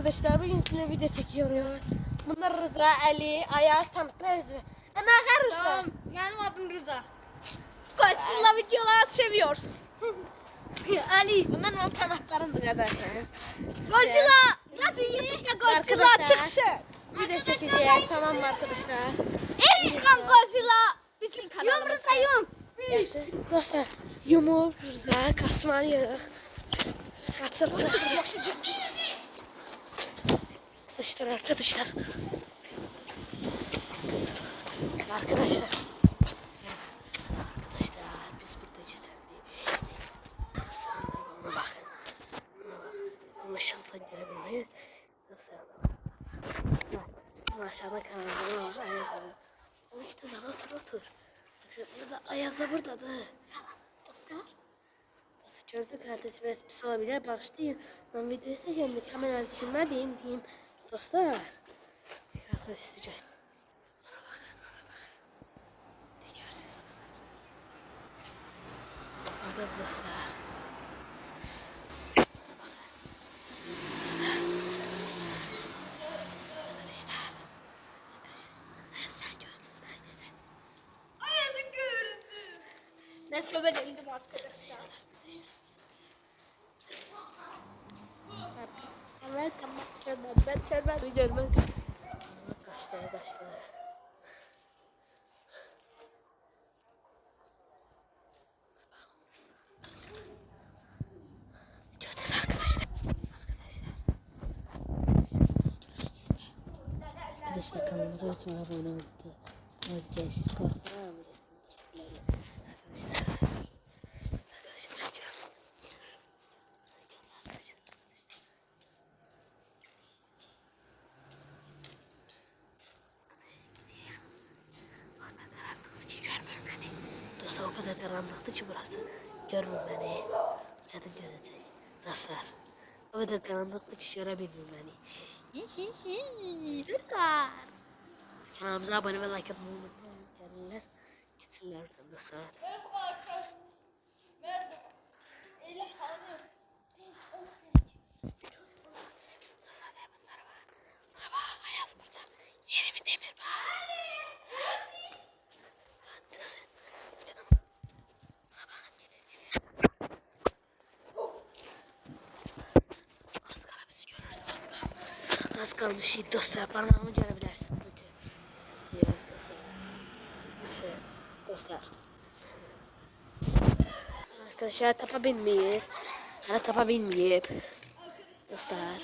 arkadaşlar, bugün sizinle video çekiyoruz. Bunlar Rıza, Ali, Ayaz, tanıtma özü. Ne kadar Rıza? Tamam, benim adım Rıza. Godzilla videoları seviyoruz. Ali, bunların o kanatlarındır arkadaşlar. Godzilla, nasıl yiyip de Godzilla çıksın. Video çekeceğiz, tamam mı arkadaşlar? En çıkan Godzilla bizim kanalımızda. Yum. Dostlar, yumur, Rıza, kasmalıyıq. Açıldı. Arkadaşlar. Arkadaşlar biz burada gizlendik. Dostlar ona bakın. Ama ışıktan görebilmeyiz. Dostlar bizim aşağıda kanalımız var. Ayaz'da. O işte sana otur. Burada Ayaz da buradadır. Dostlar. Gördük kardeşim biraz pis olabilir. Başlayın. Ben videoyu çekeyim. Bir kamerayı silmediğim diyeyim. Dostlar. Arkadaşlar size göstereyim. Ona bakın. Diğersiz dostlar. Orada dostlar. Ona bakın. Dostlar. Arkadaşlar. Sen gördün bence. Ayaz'ı gördüm. Ne söyleyeyim arkadaşlar. Evet, tamam. Ben görmem. Kaçtı. Gördünüz arkadaşlar. Arkadaşlar kanalımıza lütfen abone olun. Olacağız. Korkma mı? Arkadaşlar. Dostlar o kadar karanlıktı ki burası. Görmüyor beni. Zaten görecek. Dostlar. O kadar karanlıktı ki görebilmiyor beni. Dostlar. Kanalımıza abone ve like atmayı unutmayın. Kendiler gitsinler oradan dostlar. Merhaba arkadaşlar. Merhaba. Elif Hanım. Dostlar ya bunlara bak. Buna bak Ayaz burada. Yerimi demir bak. Dostlar. Buna bakın gelin. Az kala bizi görürüz. Az kalmış iyi dostlar. Parmağımı görebilirsin. Diyorum dostlar. Dostlar. Arkadaşlar tapabilmeyip. Dostlar.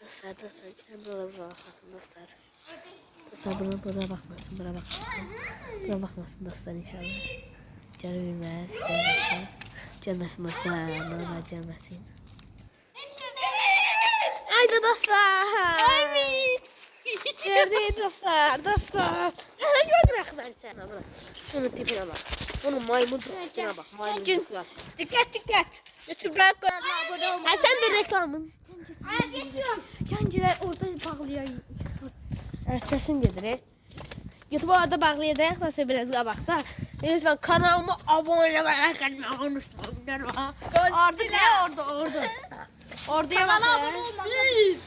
Dostlar. Burada bakmasın dostlar. Dostlar burada bakmasın. Buna bakmasın dostlar inşallah. Görmez. Görmesin dostlar. Normal görmesin. Haydi dostlar. Gördün dostlar. Gördün ben sana bırak. Şunun tipine bak. Bunun maymun tipine bak. Dikkat. YouTube'dan kanalına abone olmayı. Ha sen de reklamın. Geçiyorum. Cancılar orada bağlıyor. Sesin gelir. YouTube orada bağlayacak da biraz qabaqda. Lütfen kanalıma abone olmayı unutmayın. Orada. Oraya Kanala bakın. abone olmayı.